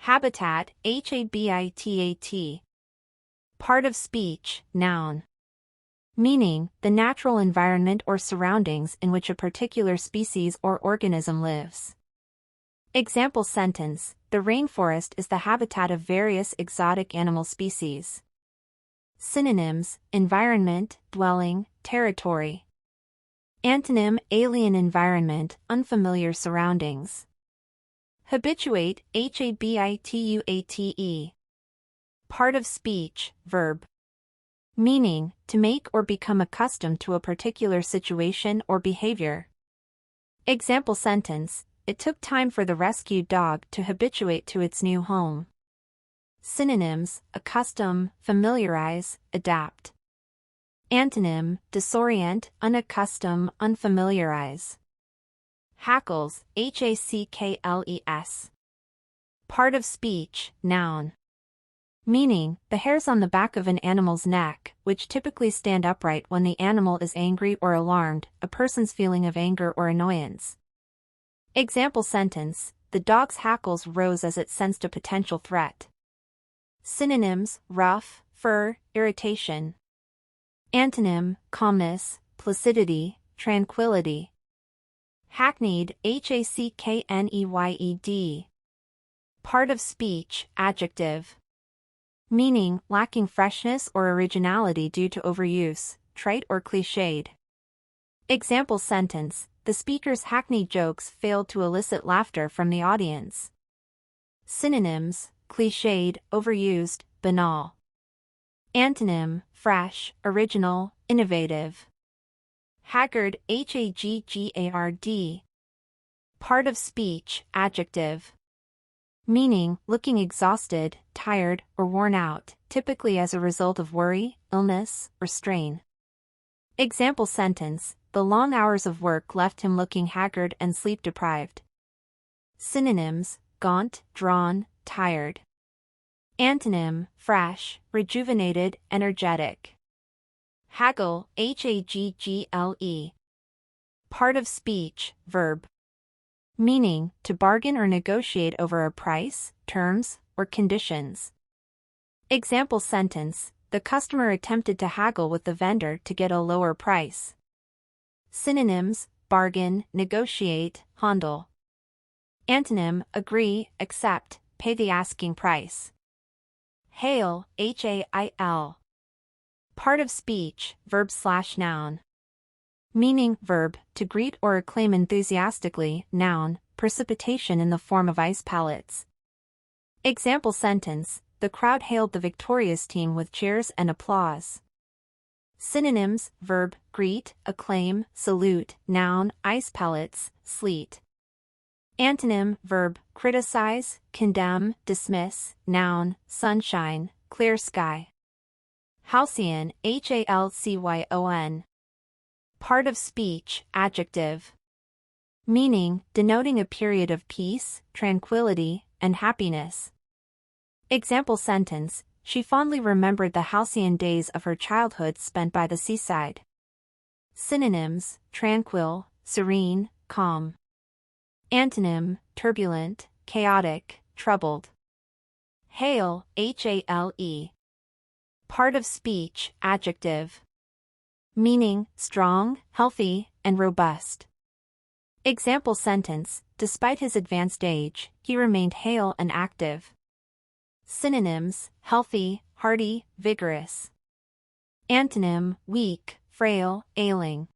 Habitat, HABITAT. Part of speech, noun. Meaning, the natural environment or surroundings in which a particular species or organism lives. Example sentence: the rainforest is the habitat of various exotic animal species. Synonyms: environment, dwelling, territory. Antonym: alien environment, unfamiliar surroundings. Habituate, HABITUATE. Part of speech, verb. Meaning, to make or become accustomed to a particular situation or behavior. Example sentence: it took time for the rescued dog to habituate to its new home. Synonyms: accustom, familiarize, adapt. Antonym: disorient, unaccustom, unfamiliarize. HACKLES, HACKLES. Part of speech, noun. Meaning, the hairs on the back of an animal's neck, which typically stand upright when the animal is angry or alarmed, a person's feeling of anger or annoyance. Example sentence: the dog's hackles rose as it sensed a potential threat. Synonyms: rough, fur, irritation. Antonym: calmness, placidity, tranquility. Hackneyed, HACKNEYED. Part of speech, adjective. Meaning, lacking freshness or originality due to overuse, trite or cliched. Example sentence: the speaker's hackneyed jokes failed to elicit laughter from the audience. Synonyms: cliched, overused, banal. Antonym: fresh, original, innovative. Haggard, HAGGARD. Part of speech, adjective. Meaning, looking exhausted, tired, or worn out, typically as a result of worry, illness, or strain. Example sentence: the long hours of work left him looking haggard and sleep-deprived. Synonyms: gaunt, drawn, tired. Antonym: fresh, rejuvenated, energetic. Haggle, HAGGLE. Part of speech, verb. Meaning, to bargain or negotiate over a price, terms, or conditions. Example sentence: the customer attempted to haggle with the vendor to get a lower price. Synonyms: bargain, negotiate, handle. Antonym: agree, accept, pay the asking price. Hail, HAIL. Part of speech, verb/noun. Meaning, verb, to greet or acclaim enthusiastically, noun, precipitation in the form of ice pellets. Example sentence: the crowd hailed the victorious team with cheers and applause. Synonyms: verb, greet, acclaim, salute, noun, ice pellets, sleet. Antonym: verb, criticize, condemn, dismiss, noun, sunshine, clear sky. HALCYON, HALCYON. Part of speech, adjective. Meaning, denoting a period of peace, tranquility, and happiness. Example sentence: she fondly remembered the halcyon days of her childhood spent by the seaside. Synonyms: tranquil, serene, calm. Antonym: turbulent, chaotic, troubled. Hale, HALE. Part of speech, adjective. Meaning, strong, healthy, and robust. Example sentence: despite his advanced age, he remained hale and active. Synonyms: healthy, hearty, vigorous. Antonym: weak, frail, ailing.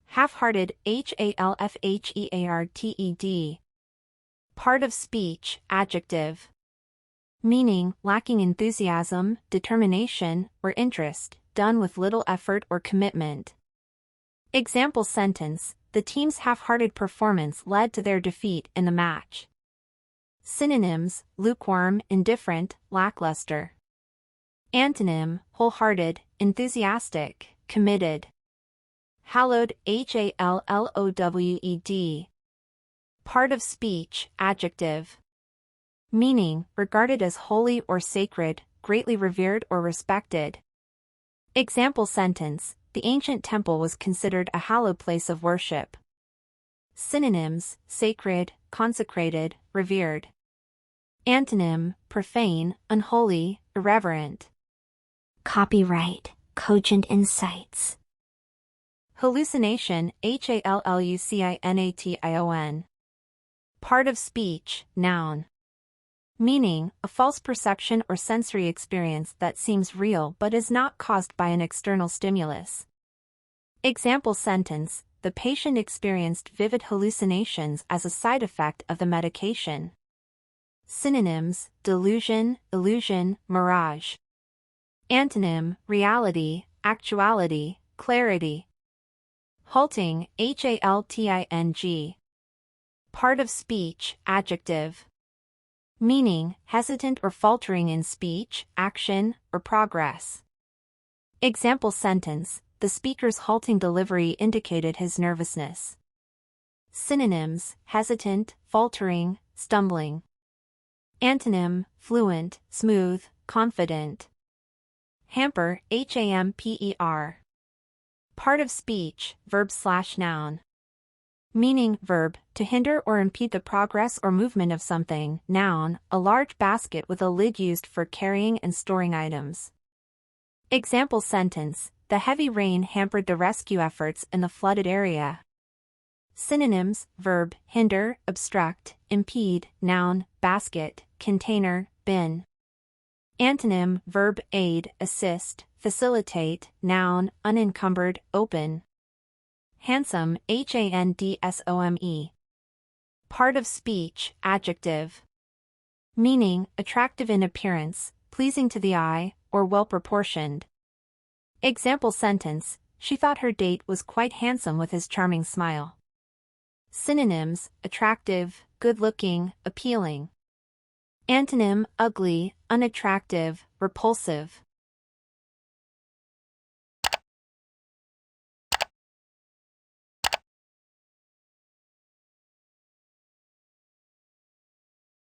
Half-hearted, HALFHEARTED. Part of speech, adjective. Meaning, lacking enthusiasm, determination, or interest, done with little effort or commitment. Example sentence: the team's half-hearted performance led to their defeat in the match. Synonyms: lukewarm, indifferent, lackluster. Antonym: wholehearted, enthusiastic, committed. Hallowed, HALLOWED. Part of speech, adjective. Meaning, regarded as holy or sacred, greatly revered or respected. Example sentence: the ancient temple was considered a hallowed place of worship. Synonyms: sacred, consecrated, revered. Antonym, profane, unholy, irreverent. Copyright, Cogent Insights. Hallucination, HALLUCINATION. Part of speech, noun. Meaning, a false perception or sensory experience that seems real but is not caused by an external stimulus. Example sentence, the patient experienced vivid hallucinations as a side effect of the medication. Synonyms, delusion, illusion, mirage. Antonym, reality, actuality, clarity. Halting, HALTING. Part of speech, adjective. Meaning, hesitant or faltering in speech, action, or progress. Example sentence, the speaker's halting delivery indicated his nervousness. Synonyms, hesitant, faltering, stumbling. Antonym, fluent, smooth, confident. Hamper, HAMPER. Part of speech, verb/noun. Meaning, verb, to hinder or impede the progress or movement of something. Noun, a large basket with a lid used for carrying and storing items. Example sentence, the heavy rain hampered the rescue efforts in the flooded area. Synonyms, verb, hinder, obstruct, impede, noun, basket, container, bin. Antonym, verb, aid, assist, facilitate, noun, unencumbered, open. Handsome, HANDSOME. Part of speech, adjective. Meaning, attractive in appearance, pleasing to the eye, or well-proportioned. Example sentence, she thought her date was quite handsome with his charming smile. Synonyms, attractive, good-looking, appealing. Antonym, ugly, unattractive, repulsive.